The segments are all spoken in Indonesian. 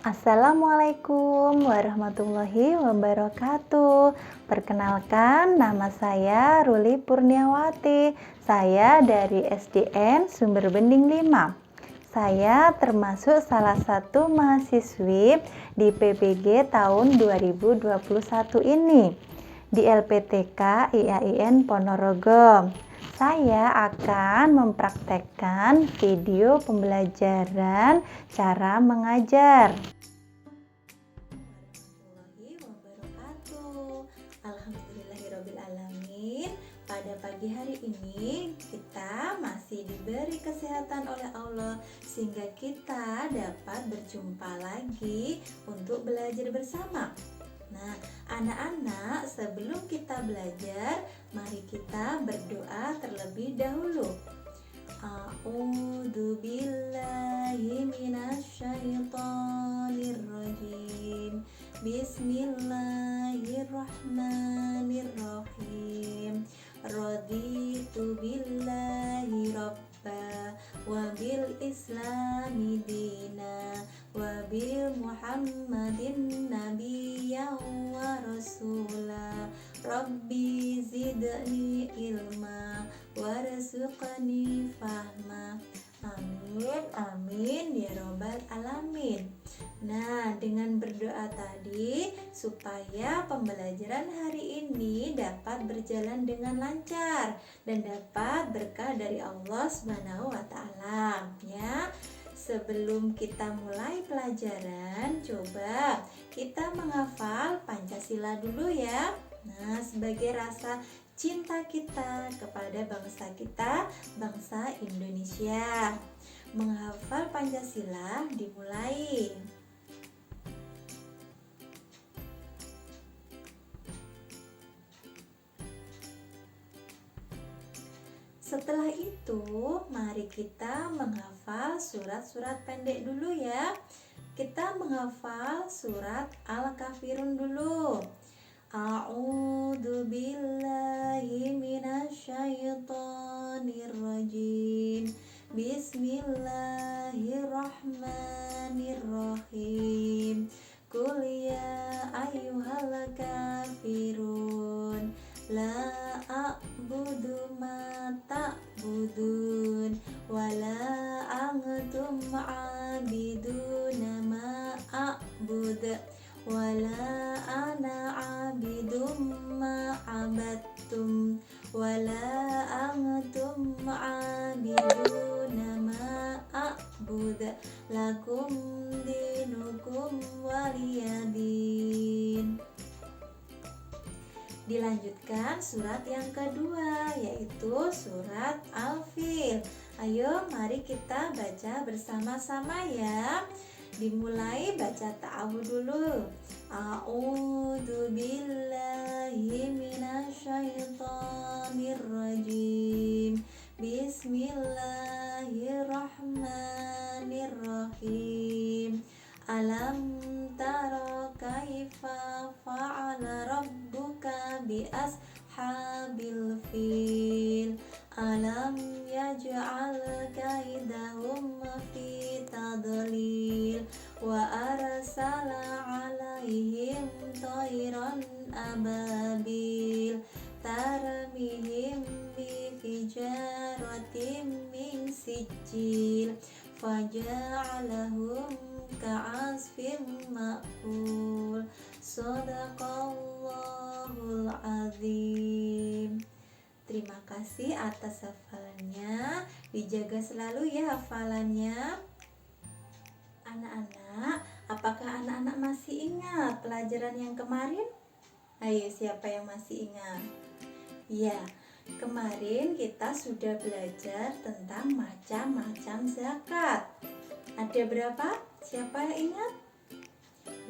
Assalamualaikum warahmatullahi wabarakatuh. Perkenalkan, nama saya Ruli Purniawati. Saya dari SDN Sumber Bening 5. Saya termasuk salah satu mahasiswi di PPG tahun 2021 ini di LPTK IAIN Ponorogo. Saya akan mempraktekkan video pembelajaran cara mengajar. Warahmatullahi wabarakatuh. Alhamdulillahirobbilalamin. Pada pagi hari ini kita masih diberi kesehatan oleh Allah sehingga kita dapat berjumpa lagi untuk belajar bersama. Nah, anak-anak, sebelum kita belajar, mari kita berdoa terlebih dahulu. A'udzu billahi minasyaitonir rajim. Bismillahirrahmanirrahim. Raditu billahi rabba wa bil islami dina wa bil muhammadin nabiyyan wa rasula. Rabbi zidni ilma warzuqni fahma. Amin, amin ya robbal alamin. Nah, dengan berdoa tadi supaya pembelajaran hari ini dapat berjalan dengan lancar dan dapat berkah dari Allah Subhanahu wa taala, ya. Sebelum kita mulai pelajaran, coba kita menghafal Pancasila dulu ya. Nah, sebagai rasa cinta kita kepada bangsa kita, bangsa Indonesia. Menghafal Pancasila dimulai. Setelah itu, mari kita menghafal surat-surat pendek dulu ya. Kita menghafal surat Al-Kafirun dulu. A'udzu billahi minasyaitonir rajim. Bismillahirrahmanirrahim. Qul ya ayyuhal kafirun la a'budu ma ta'budun wa la antum a'biduna ma a'bud wa la ana a'bidum ma abattum wa la antum a'biduna ma a'bud lakum dinukum waliyadin. Dilanjutkan surat yang kedua, yaitu surat Al-Fil. Ayo mari kita baca bersama-sama ya. Dimulai baca ta'awudz dulu. A'udzu billahi minasyaitonir rajim. Bismillahirrahmanirrahim. Alam tara kaifa fa'ala rabbuka bi ashabil fil. Alam yaj'al kaidahum fi tadlil wa arsala 'alaihim tayran ababil tarmihim bi hijaratin min sijil faja'alahum ka'asfin ma'kul. Shadaqallahul azim. Terima kasih atas hafalannya. Dijaga selalu ya hafalannya. Anak-anak, apakah anak-anak masih ingat pelajaran yang kemarin? Ayo, siapa yang masih ingat? Ya, kemarin kita sudah belajar tentang macam-macam zakat. Ada berapa? Siapa yang ingat?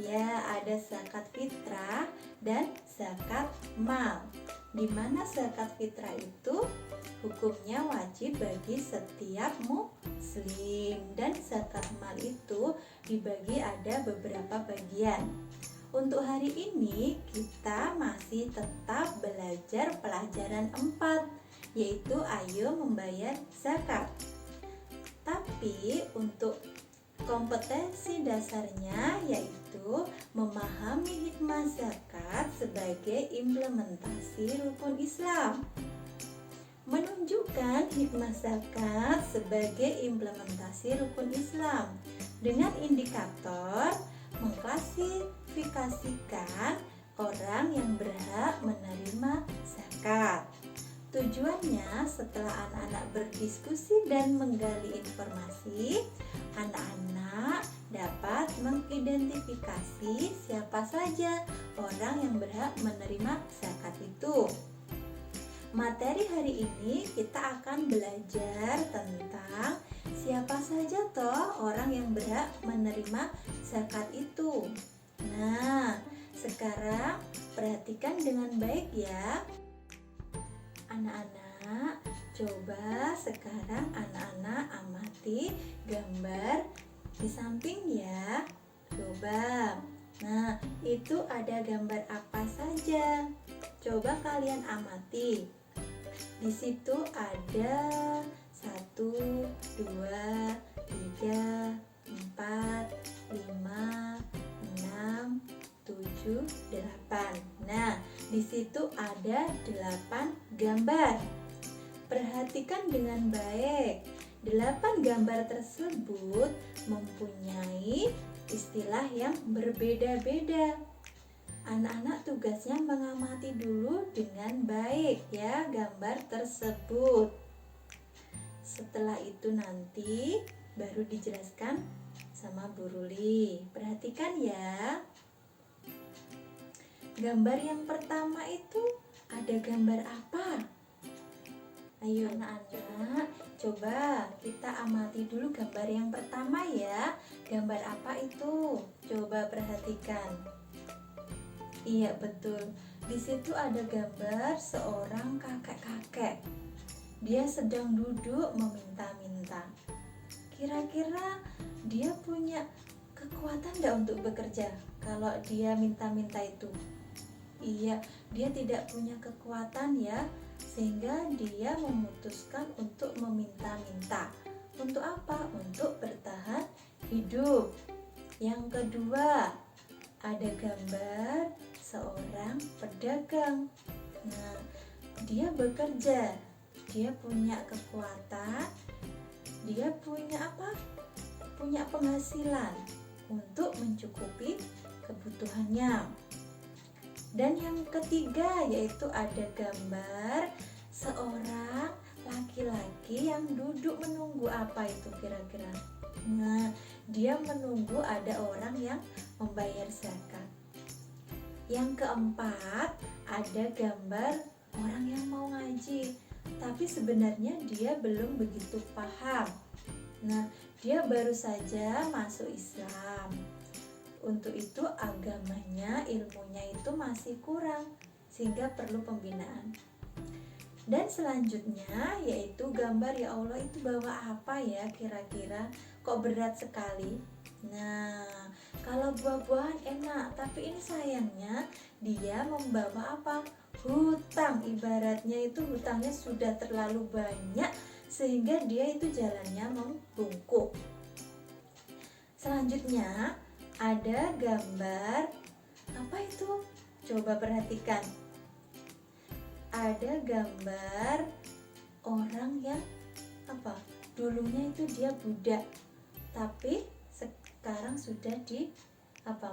Ya, ada zakat fitrah dan zakat mal. Di mana zakat fitrah itu hukumnya wajib bagi setiap muslim, dan zakat mal itu dibagi ada beberapa bagian. Untuk hari ini kita masih tetap belajar pelajaran 4, yaitu ayo membayar zakat. Tapi untuk Kompetensi dasarnya yaitu memahami hikmah zakat sebagai implementasi rukun Islam. Menunjukkan hikmah zakat sebagai implementasi rukun Islam dengan indikator mengklasifikasikan orang yang berhak menerima zakat. Tujuannya, setelah anak-anak berdiskusi dan menggali informasi, anak-anak dapat mengidentifikasi siapa saja orang yang berhak menerima zakat itu. Materi hari ini kita akan belajar tentang siapa saja toh orang yang berhak menerima zakat itu. Nah, sekarang perhatikan dengan baik ya. Anak-anak, coba sekarang anak-anak amati gambar di samping ya. Coba. Nah, itu ada gambar apa saja? Coba kalian amati. Di situ ada 1, 2, 3, 4, 5, 6, 7, 8. Nah, di situ ada 8 gambar. Perhatikan dengan baik. 8 gambar tersebut mempunyai istilah yang berbeda-beda. Anak-anak tugasnya mengamati dulu dengan baik ya gambar tersebut. Setelah itu nanti baru dijelaskan sama Bu Ruli. Perhatikan ya. Gambar yang pertama itu ada gambar apa? Ayo anak-anak, coba kita amati dulu gambar yang pertama ya. Gambar apa itu? Coba perhatikan. Iya betul. Di situ ada gambar seorang kakek-kakek. Dia sedang duduk meminta-minta. Kira-kira dia punya kekuatan tidak untuk bekerja kalau dia minta-minta itu? Iya, dia tidak punya kekuatan ya, sehingga dia memutuskan untuk meminta-minta. Untuk apa? Untuk bertahan hidup. Yang kedua, ada gambar seorang pedagang. Nah, dia bekerja, dia punya kekuatan, dia punya apa? Punya penghasilan untuk mencukupi kebutuhannya. Dan yang ketiga yaitu ada gambar seorang laki-laki yang duduk menunggu apa itu kira-kira? Nah, dia menunggu ada orang yang membayar zakat. Yang keempat ada gambar orang yang mau ngaji, tapi sebenarnya dia belum begitu paham. Nah, dia baru saja masuk Islam. Untuk itu agamanya, ilmunya itu masih kurang, sehingga perlu pembinaan. Dan selanjutnya yaitu gambar ya Allah itu bawa apa ya kira-kira? Kok berat sekali? Nah, kalau buah-buahan enak, tapi ini sayangnya dia membawa apa? Hutang. Ibaratnya itu hutangnya sudah terlalu banyak sehingga dia itu jalannya membungkuk. Selanjutnya ada gambar apa itu? Coba perhatikan. Ada gambar orang yang apa? Dulunya itu dia budak, tapi sekarang sudah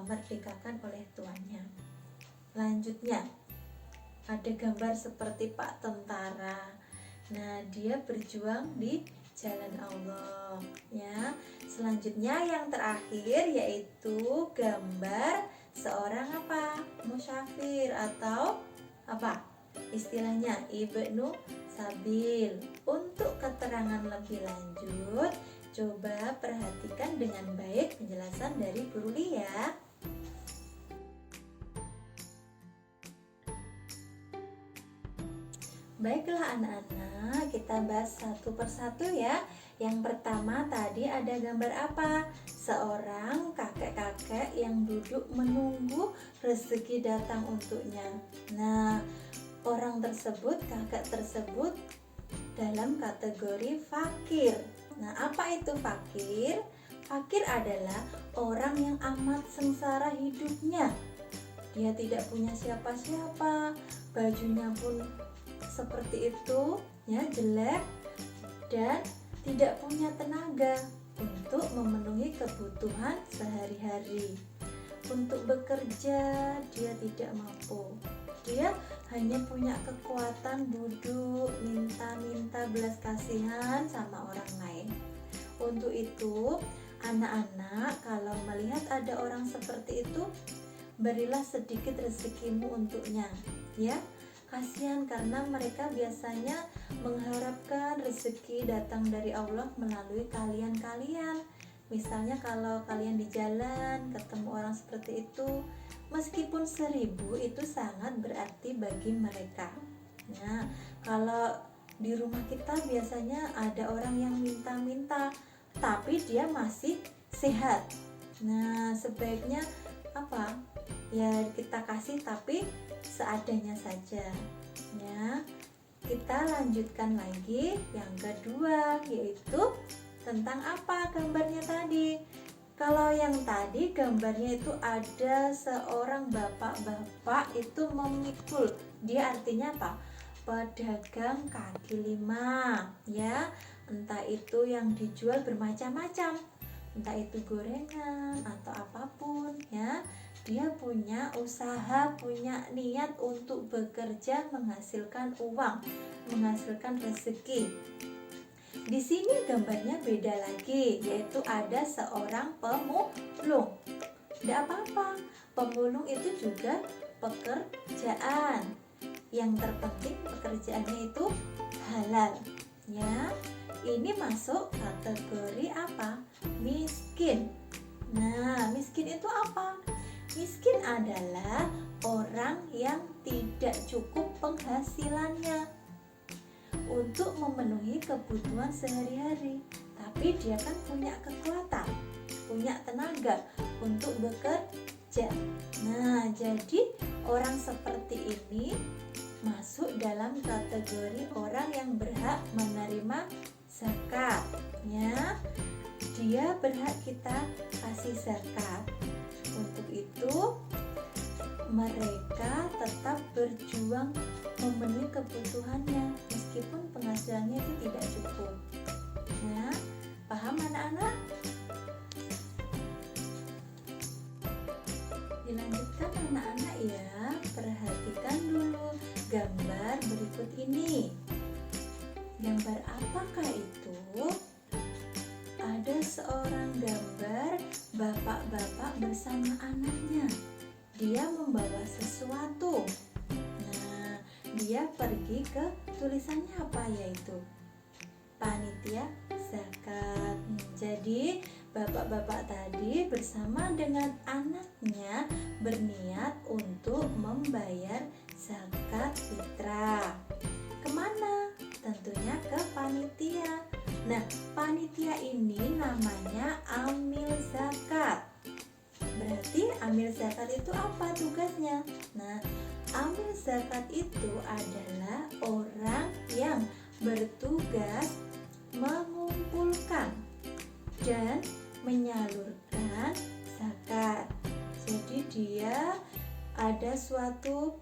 merdekakan oleh tuannya. Lanjutnya ada gambar seperti Pak Tentara. Nah, dia berjuang di jalan Allah ya. Selanjutnya yang terakhir yaitu gambar seorang apa? Musyafir atau apa? Istilahnya Ibnu Sabil. Untuk keterangan lebih lanjut, coba perhatikan dengan baik penjelasan dari Bu Ruli ya. Baiklah anak-anak, kita bahas satu persatu ya. Yang pertama tadi ada gambar apa? Seorang kakek-kakek yang duduk menunggu rezeki datang untuknya. Nah, orang tersebut, kakek tersebut dalam kategori fakir. Nah, apa itu fakir? Fakir adalah orang yang amat sengsara hidupnya. Dia tidak punya siapa-siapa, bajunya pun seperti itu, ya, jelek, dan tidak punya tenaga untuk memenuhi kebutuhan sehari-hari. Untuk bekerja dia tidak mampu. Dia hanya punya kekuatan duduk minta-minta belas kasihan sama orang lain. Untuk itu, anak-anak kalau melihat ada orang seperti itu, berilah sedikit rezekimu untuknya, ya. Kasihan karena mereka biasanya mengharapkan rezeki datang dari Allah melalui kalian-kalian. Misalnya kalau kalian di jalan ketemu orang seperti itu, meskipun 1000 itu sangat berarti bagi mereka. Nah, kalau di rumah kita biasanya ada orang yang minta-minta, tapi dia masih sehat. Nah, sebaiknya apa? Ya kita kasih tapi seadanya saja, ya. Kita lanjutkan lagi yang kedua, yaitu tentang apa gambarnya tadi. Kalau yang tadi gambarnya itu ada seorang bapak-bapak itu memikul. Dia artinya apa? Pedagang kaki lima, ya. Entah itu yang dijual bermacam-macam, entah itu gorengan atau apapun, ya. Dia punya usaha, punya niat untuk bekerja, menghasilkan uang, menghasilkan rezeki. Di sini gambarnya beda lagi, yaitu ada seorang pemulung. Tidak apa-apa, pemulung itu juga pekerjaan. Yang terpenting pekerjaannya itu halal, ya. Ini masuk kategori apa? Miskin. Nah, miskin itu apa? Miskin adalah orang yang tidak cukup penghasilannya untuk memenuhi kebutuhan sehari-hari, tapi dia kan punya kekuatan, punya tenaga untuk bekerja. Nah, jadi orang seperti ini masuk dalam kategori orang yang berhak menerima zakat, ya. Dia berhak kita kasih zakat. Untuk itu mereka tetap berjuang memenuhi kebutuhannya meskipun penghasilannya itu tidak cukup. Nah, paham anak-anak? Dilanjutkan anak-anak ya. Perhatikan dulu gambar berikut ini. Gambar apakah itu? Ada seorang gambar bapak-bapak bersama anaknya. Dia membawa sesuatu. Nah, dia pergi ke tulisannya apa, yaitu panitia zakat. Jadi bapak-bapak tadi bersama dengan anaknya berniat untuk membayar zakat fitrah. Kemana? Tentunya ke panitia. Nah, panitia ini namanya amil zakat. Berarti amil zakat itu apa tugasnya? Nah, amil zakat itu adalah orang yang bertugas mengumpulkan dan menyalurkan zakat. Jadi dia ada suatu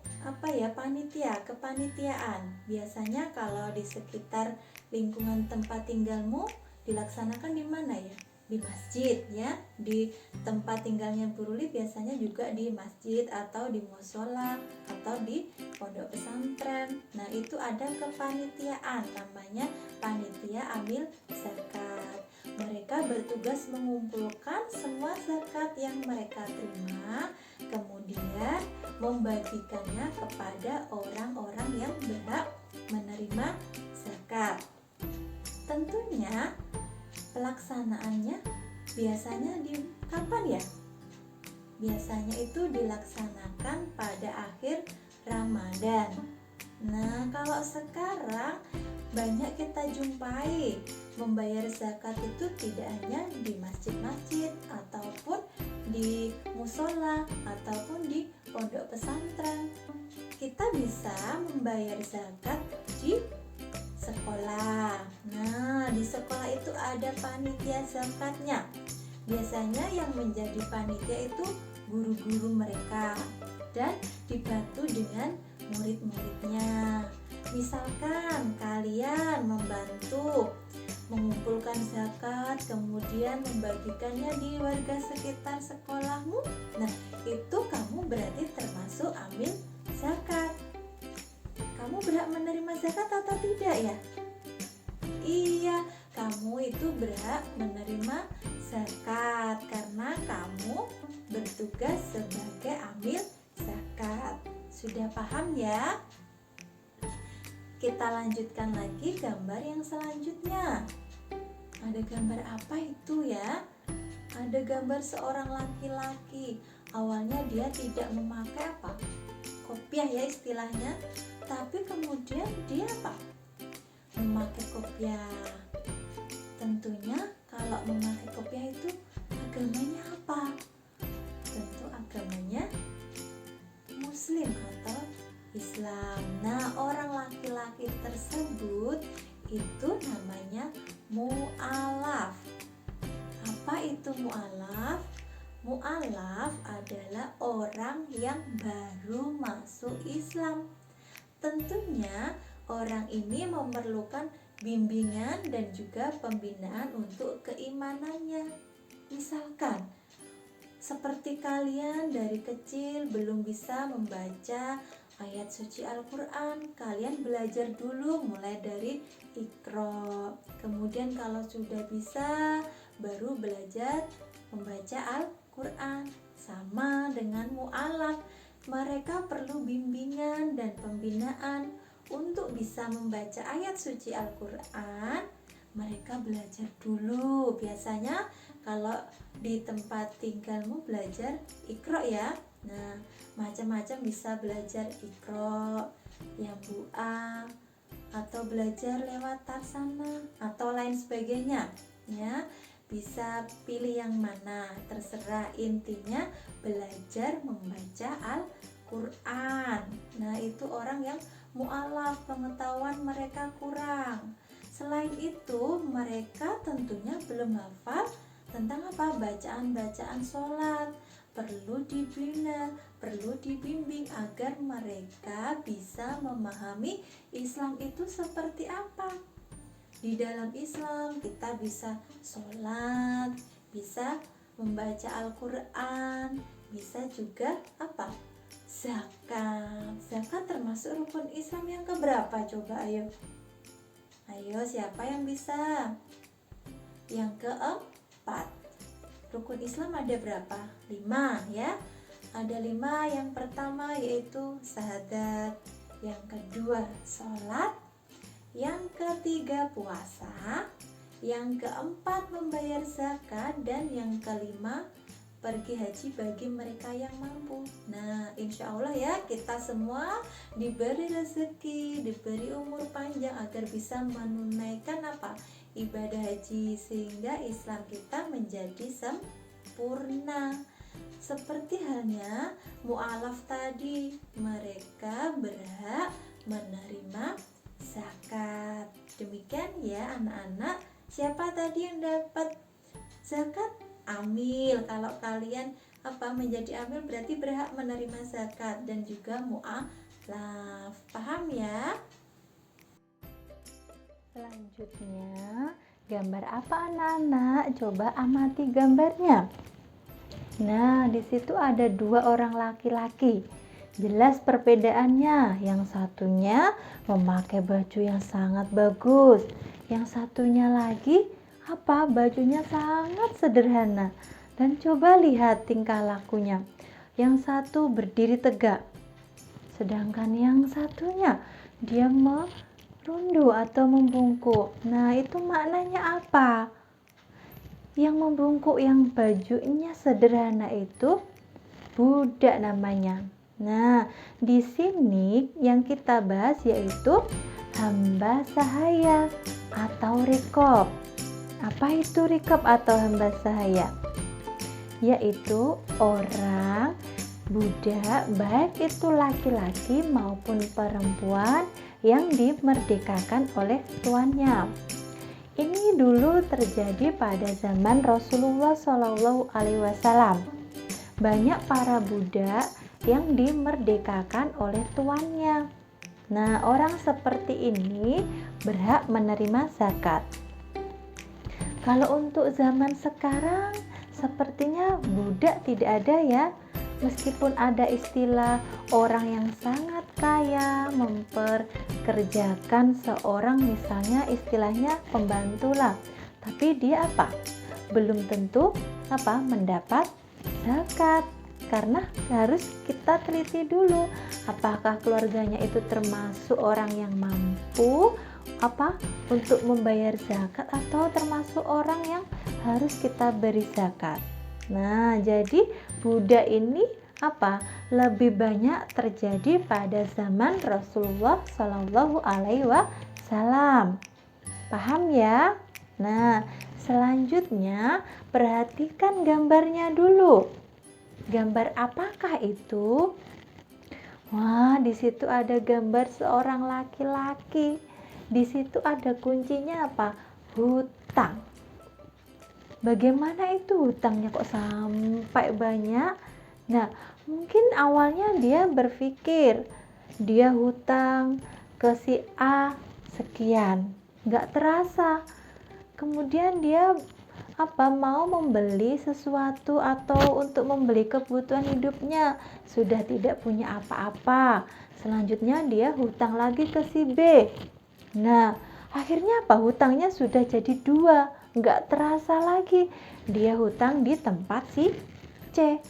panitia, kepanitiaan. Biasanya kalau di sekitar lingkungan tempat tinggalmu dilaksanakan di mana ya? Di masjid, ya. Di tempat tinggalnya Bu Ruli biasanya juga di masjid atau di mushola atau di pondok pesantren. Nah, itu ada kepanitiaan namanya panitia amil zakat. Mereka bertugas mengumpulkan semua zakat yang mereka terima, kemudian membagikannya kepada orang-orang yang berhak menerima zakat. Tentunya pelaksanaannya biasanya di kapan ya? Biasanya itu dilaksanakan pada akhir Ramadan. Nah, kalau sekarang banyak kita jumpai membayar zakat itu tidak hanya di masjid-masjid ataupun di mushola ataupun di pondok pesantren. Kita bisa membayar zakat di sekolah. Nah, di sekolah itu ada panitia zakatnya. Biasanya yang menjadi panitia itu guru-guru mereka dan dibantu dengan murid-muridnya. Misalkan kalian membantu mengumpulkan zakat, kemudian membagikannya di warga sekitar sekolahmu. Nah, itu kamu berarti termasuk amil zakat. Kamu berhak menerima zakat atau tidak ya? Iya, kamu itu berhak menerima zakat karena kamu bertugas sebagai amil zakat. Sudah paham ya? Kita lanjutkan lagi gambar yang selanjutnya. Ada gambar apa itu ya? Ada gambar seorang laki-laki. Awalnya dia tidak memakai apa? Kopiah ya istilahnya. Tapi kemudian dia apa? Memakai kopiah. Tentunya kalau memakai kopiah itu agamanya apa? Tentu agamanya Muslim atau Islam. Nah, orang laki-laki tersebut itu namanya mu'alaf. Apa itu mu'alaf? Mu'alaf adalah orang yang baru masuk Islam. Tentunya orang ini memerlukan bimbingan dan juga pembinaan untuk keimanannya. Misalkan seperti kalian dari kecil belum bisa membaca ayat suci Al-Quran, kalian belajar dulu mulai dari Iqra. Kemudian kalau sudah bisa, baru belajar membaca Al-Quran. Sama dengan mu'alaf, mereka perlu bimbingan dan pembinaan untuk bisa membaca ayat suci Al-Quran. Mereka belajar dulu. Biasanya kalau di tempat tinggalmu belajar Iqra ya. Nah, macam-macam bisa belajar Iqra, yang bu'a, atau belajar lewat tarsana atau lain sebagainya ya. Bisa pilih yang mana, terserah, intinya belajar membaca Al-Quran. Nah, itu orang yang mu'alaf, pengetahuan mereka kurang. Selain itu, mereka tentunya belum hafal tentang apa? Bacaan-bacaan sholat. Perlu dibina, perlu dibimbing agar mereka bisa memahami Islam itu seperti apa. Di dalam Islam kita bisa sholat, bisa membaca Al-Quran, bisa juga apa? Zakat. Zakat termasuk rukun Islam yang keberapa? Coba ayo. Ayo, siapa yang bisa? Yang keempat. Rukun Islam ada berapa? 5 ya. Ada 5. Yang pertama yaitu syahadat, yang kedua sholat, yang ketiga puasa, yang keempat membayar zakat, dan yang kelima pergi haji bagi mereka yang mampu. Nah, insya Allah ya, kita semua diberi rezeki, diberi umur panjang agar bisa menunaikan apa? Ibadah haji, sehingga Islam kita menjadi sempurna. Seperti halnya mu'alaf tadi, mereka berhak menerima zakat. Demikian ya anak-anak. Siapa tadi yang dapat zakat? Amil. Kalau kalian menjadi amil berarti berhak menerima zakat dan juga mu'alaf. Paham ya? Selanjutnya, gambar apa anak-anak? Coba amati gambarnya. Nah, di situ ada 2 orang laki-laki. Jelas perbedaannya. Yang satunya memakai baju yang sangat bagus. Yang satunya lagi bajunya sangat sederhana. Dan coba lihat tingkah lakunya. Yang satu berdiri tegak, sedangkan yang satunya dia merunduk atau membungkuk. Nah, itu maknanya apa? Yang membungkuk, yang bajunya sederhana itu budak namanya. Nah, di sini yang kita bahas yaitu hamba sahaya atau rikob. Apa itu rikob atau hamba sahaya? Yaitu orang budak, baik itu laki-laki maupun perempuan, yang dimerdekakan oleh tuannya. Ini ini dulu terjadi pada zaman Rasulullah Shallallahu Alaihi Wasallam. Banyak para budak yang dimerdekakan oleh tuannya. Nah, orang seperti ini berhak menerima zakat. Kalau untuk zaman sekarang, sepertinya budak tidak ada ya. Meskipun ada istilah orang yang sangat kaya memperkerjakan seorang, misalnya istilahnya pembantu lah, tapi dia belum tentu mendapat zakat, karena harus kita teliti dulu apakah keluarganya itu termasuk orang yang mampu untuk membayar zakat atau termasuk orang yang harus kita beri zakat. Nah, jadi budak ini lebih banyak terjadi pada zaman Rasulullah Shallallahu Alaihi Wasallam. Paham ya? Nah, selanjutnya perhatikan gambarnya dulu. Gambar apakah itu? Wah, di situ ada gambar seorang laki-laki. Di situ ada kuncinya hutang. Bagaimana itu hutangnya kok sampai banyak? Nah, mungkin awalnya dia berpikir dia hutang ke si A sekian, nggak terasa. Kemudian dia mau membeli sesuatu atau untuk membeli kebutuhan hidupnya, sudah tidak punya apa-apa. Selanjutnya dia hutang lagi ke si B. Nah, akhirnya hutangnya sudah jadi 2, nggak terasa lagi dia hutang di tempat si C.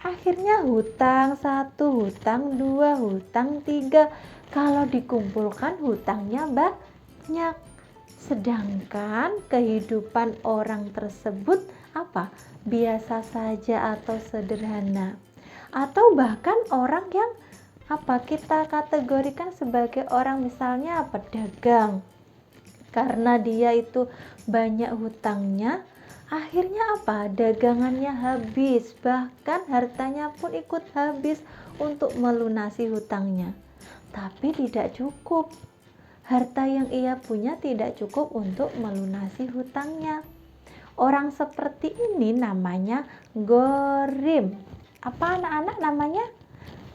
Akhirnya hutang 1, hutang 2, hutang 3. Kalau dikumpulkan hutangnya banyak. Sedangkan kehidupan orang tersebut biasa saja atau sederhana. Atau bahkan orang yang kita kategorikan sebagai orang misalnya pedagang. Karena dia itu banyak hutangnya, akhirnya dagangannya habis, bahkan hartanya pun ikut habis untuk melunasi hutangnya. Tapi tidak cukup. Harta yang ia punya tidak cukup untuk melunasi hutangnya. Orang seperti ini namanya ghorim. Apa anak-anak namanya?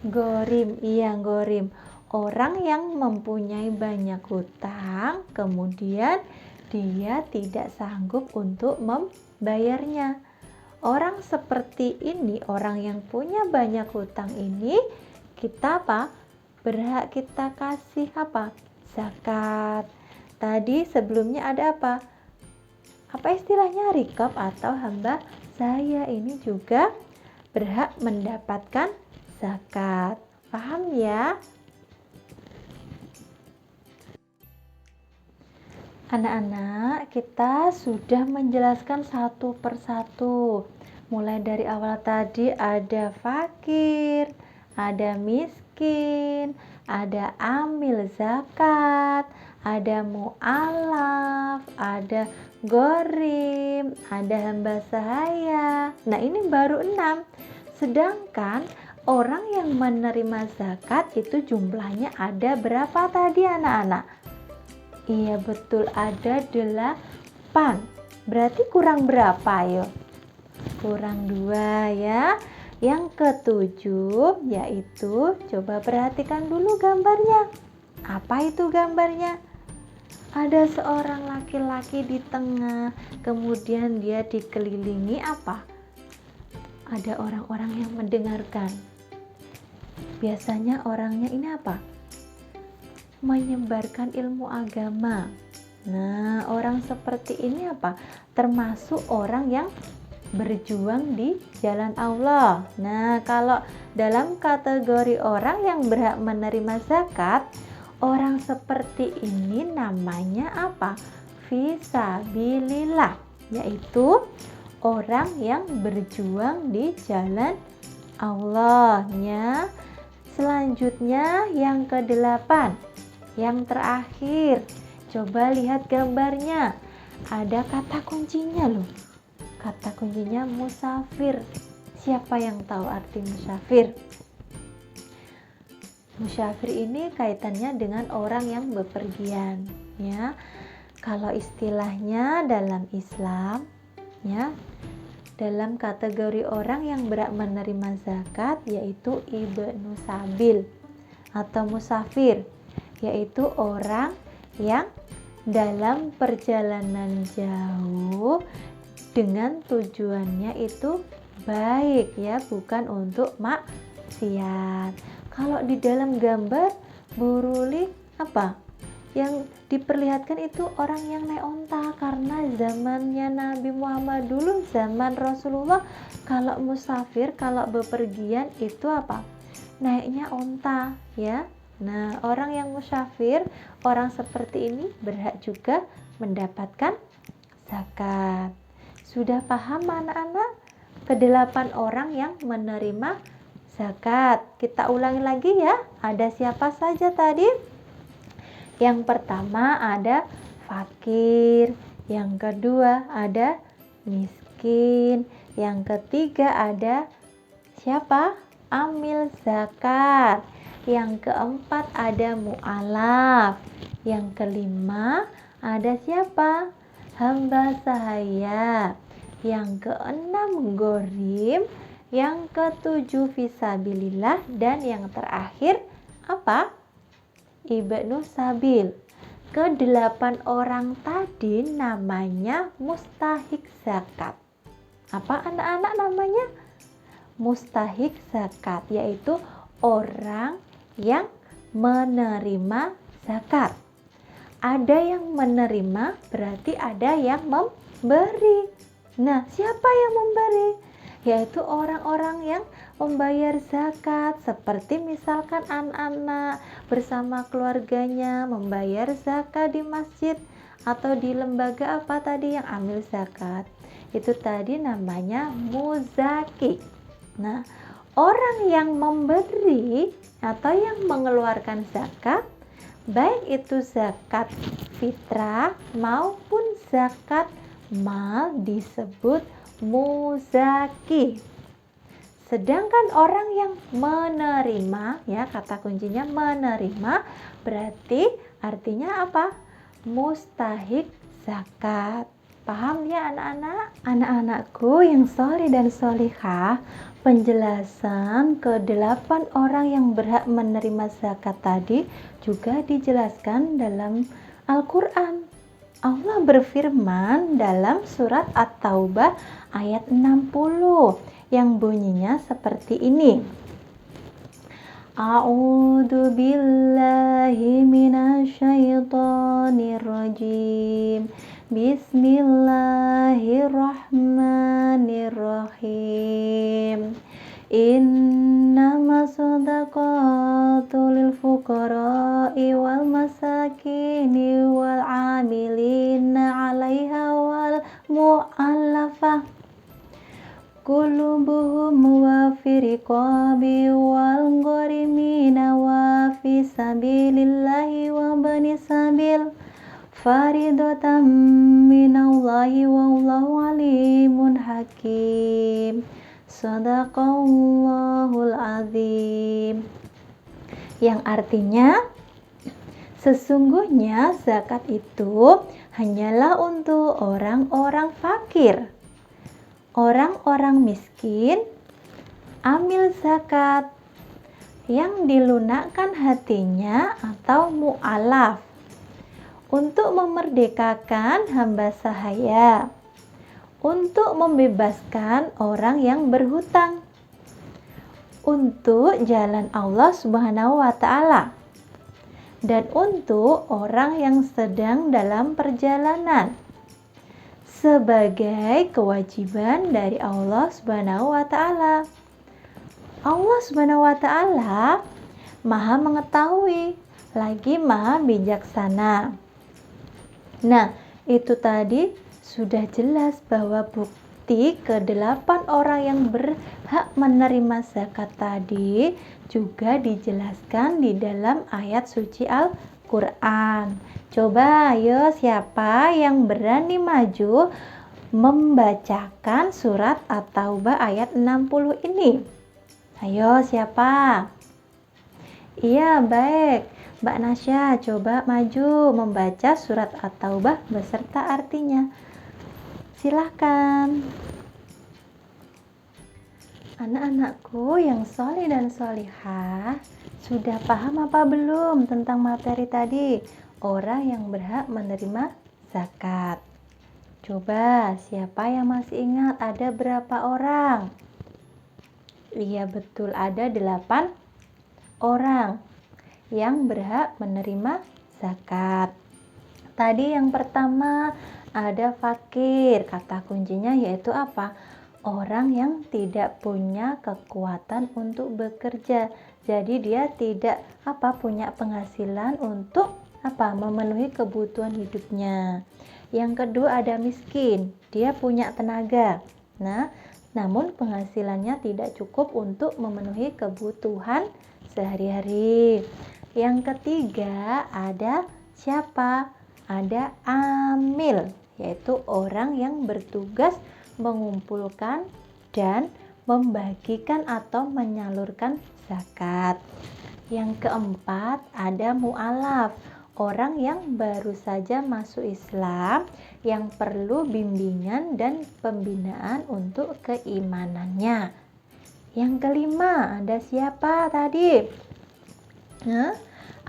Ghorim. Iya, ghorim. Orang yang mempunyai banyak hutang, kemudian dia tidak sanggup untuk membayarnya. Orang seperti ini, orang yang punya banyak hutang ini, kita berhak kita kasih zakat. Tadi sebelumnya ada apa istilahnya, rikab atau hamba saya ini juga berhak mendapatkan zakat. Paham ya? Anak-anak, kita sudah menjelaskan satu persatu. Mulai dari awal tadi ada fakir, ada miskin, ada amil zakat, ada mu'alaf, ada ghorim, ada hamba sahaya. Nah, ini baru 6. Sedangkan orang yang menerima zakat itu jumlahnya ada berapa tadi anak-anak? Iya betul, ada 8. Berarti kurang berapa yuk? Kurang 2 ya. Yang ke-7 yaitu, coba perhatikan dulu gambarnya. Apa itu gambarnya? Ada seorang laki-laki di tengah, kemudian dia dikelilingi ada orang-orang yang mendengarkan. Biasanya orangnya ini menyebarkan ilmu agama. Nah, orang seperti ini termasuk orang yang berjuang di jalan Allah. Nah, kalau dalam kategori orang yang berhak menerima zakat, orang seperti ini namanya Fisabilillah, yaitu orang yang berjuang di jalan Allah ya. Selanjutnya yang ke-8, yang terakhir, coba lihat gambarnya. Ada kata kuncinya loh. Kata kuncinya musafir. Siapa yang tahu arti musafir? Musafir ini kaitannya dengan orang yang bepergian ya. Kalau istilahnya dalam Islam, ya, dalam kategori orang yang berhak menerima zakat yaitu ibnu sabil atau musafir, yaitu orang yang dalam perjalanan jauh dengan tujuannya itu baik, ya, bukan untuk maksiat. Kalau di dalam gambar Bu Ruli apa yang diperlihatkan itu orang yang naik onta, karena zamannya Nabi Muhammad dulu, zaman Rasulullah, kalau musafir, kalau bepergian itu apa? Naiknya onta, ya. Nah, orang yang musafir, orang seperti ini berhak juga mendapatkan zakat. Sudah paham anak-anak? Kedelapan orang yang menerima zakat. Kita ulangi lagi ya. Ada siapa saja tadi? Yang pertama ada fakir, yang kedua ada miskin, yang ketiga ada siapa? Amil zakat, yang keempat ada mu'alaf, yang kelima ada siapa? Hamba sahaya, yang keenam gorim, yang ketujuh fisabilillah, dan yang terakhir apa? Ibnu sabil. Kedelapan orang tadi namanya mustahik zakat. Apa anak-anak namanya? Mustahik zakat, yaitu orang yang menerima zakat. Ada yang menerima, berarti ada yang memberi. Nah, siapa yang memberi? Yaitu orang-orang yang membayar zakat, seperti misalkan anak-anak bersama keluarganya membayar zakat di masjid atau di lembaga apa tadi yang ambil zakat. Itu tadi namanya muzaki. Nah, orang yang memberi atau yang mengeluarkan zakat, baik itu zakat fitrah maupun zakat mal, disebut muzaki. Sedangkan orang yang menerima, ya, kata kuncinya menerima, berarti artinya apa? Mustahik zakat. Paham ya anak-anak? Anak-anakku yang soleh dan solihah, penjelasan ke-8 orang yang berhak menerima zakat tadi juga dijelaskan dalam Al-Quran. Allah berfirman dalam surat At-Taubah ayat 60 yang bunyinya seperti ini. A'udzu billahi minasyaitonir rajim. Bismillahirrahmanirrahim. Innama shadaqatu lil fuqara'i wal masakini wal 'amilina 'alaiha wal mu'allafah qulubuhum wa fi riqabi wal gharimina wa fi sabilillahi wa bani sabil faridatan minallahi wallahu alimun hakim. Shadaqallahul azim. Yang artinya, sesungguhnya zakat itu hanyalah untuk orang-orang fakir, orang-orang miskin, amil zakat yang dilunakkan hatinya atau mu'alaf, untuk memerdekakan hamba sahaya, untuk membebaskan orang yang berhutang, untuk jalan Allah Subhanahu wa Ta'ala, dan untuk orang yang sedang dalam perjalanan, sebagai kewajiban dari Allah Subhanahu wa Ta'ala. Allah Subhanahu wa Ta'ala Maha mengetahui, lagi Maha bijaksana. Nah, itu tadi sudah jelas bahwa bukti ke-8 orang yang berhak menerima zakat tadi juga dijelaskan di dalam ayat suci Al-Quran. Coba ayo, siapa yang berani maju membacakan surat At-Taubah ayat 60 ini? Ayo, siapa? Iya, baik. Mbak Nasya, coba maju membaca surat At-Taubah beserta artinya. Silahkan. Anak-anakku yang soleh dan solihah, sudah paham apa belum tentang materi tadi? Orang yang berhak menerima zakat. Coba, siapa yang masih ingat ada berapa orang? Iya betul, ada 8 orang yang berhak menerima zakat. Tadi yang pertama ada fakir, kata kuncinya yaitu apa? Orang yang tidak punya kekuatan untuk bekerja. Jadi dia tidak punya penghasilan untuk memenuhi kebutuhan hidupnya. Yang kedua ada miskin, dia punya tenaga. Namun penghasilannya tidak cukup untuk memenuhi kebutuhan sehari-hari. Yang ketiga ada siapa? Ada amil, yaitu orang yang bertugas mengumpulkan dan membagikan atau menyalurkan zakat. Yang keempat ada mu'alaf, orang yang baru saja masuk Islam yang perlu bimbingan dan pembinaan untuk keimanannya. Yang kelima ada siapa tadi?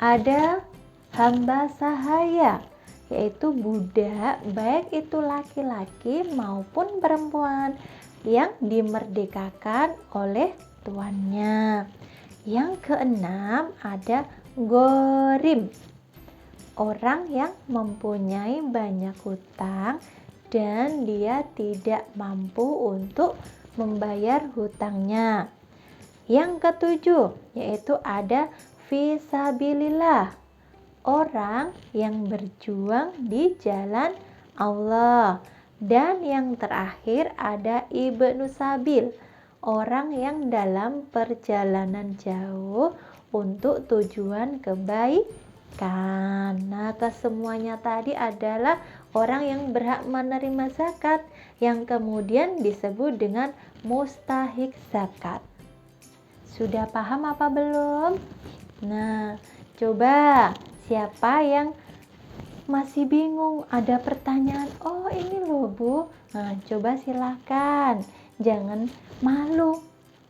Ada hamba sahaya, yaitu budak, baik itu laki-laki maupun perempuan yang dimerdekakan oleh tuannya. Yang keenam ada ghorim, orang yang mempunyai banyak hutang dan dia tidak mampu untuk membayar hutangnya. Yang ketujuh yaitu ada fisabilillah, orang yang berjuang di jalan Allah. Dan yang terakhir ada ibnu sabil, orang yang dalam perjalanan jauh untuk tujuan kebaikan. Kesemuanya tadi adalah orang yang berhak menerima zakat, yang kemudian disebut dengan mustahik zakat. Sudah paham apa belum? Coba siapa yang masih bingung, ada pertanyaan, oh ini loh Bu, coba silakan, jangan malu.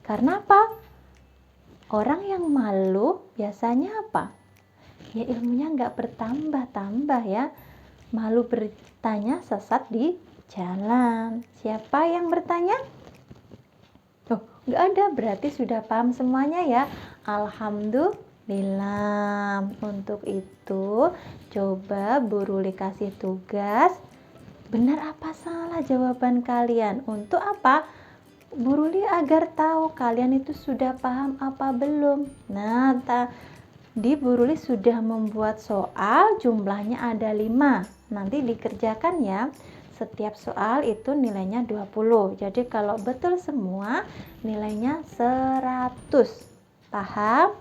Karena apa? Orang yang malu biasanya apa? Ya ilmunya nggak bertambah-tambah ya. Malu bertanya sesat di jalan. Siapa yang bertanya? Nggak ada, berarti sudah paham semuanya ya. Alhamdulillah. Untuk itu coba Bu Ruli kasih tugas, benar apa salah jawaban kalian. Untuk apa? Bu Ruli agar tahu kalian itu sudah paham apa belum. Di Bu Ruli sudah membuat soal, jumlahnya ada 5. Nanti dikerjakan ya. Setiap soal itu nilainya 20. Jadi kalau betul semua nilainya 100. Paham?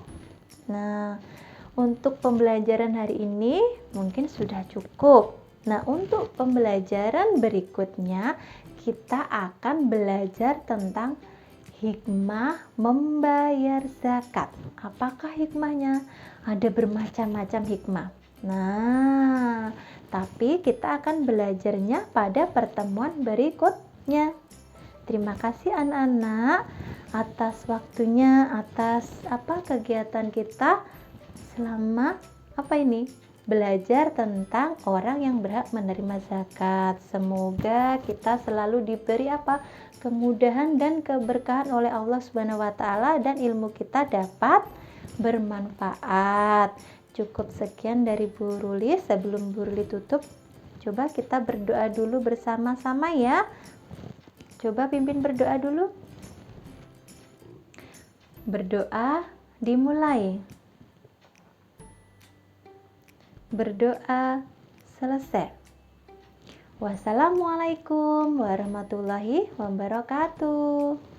Untuk pembelajaran hari ini mungkin sudah cukup. Untuk pembelajaran berikutnya kita akan belajar tentang hikmah membayar zakat. Apakah hikmahnya? Ada bermacam-macam hikmah. Tapi kita akan belajarnya pada pertemuan berikutnya. Terima kasih anak-anak atas waktunya, atas kegiatan kita selama belajar tentang orang yang berhak menerima zakat. Semoga kita selalu diberi kemudahan dan keberkahan oleh Allah Subhanahu wa taala dan ilmu kita dapat bermanfaat. Cukup sekian dari Bu Ruli. Sebelum Bu Ruli tutup, coba kita berdoa dulu bersama-sama ya. Coba pimpin berdoa dulu. Berdoa dimulai. Berdoa selesai. Wassalamualaikum warahmatullahi wabarakatuh.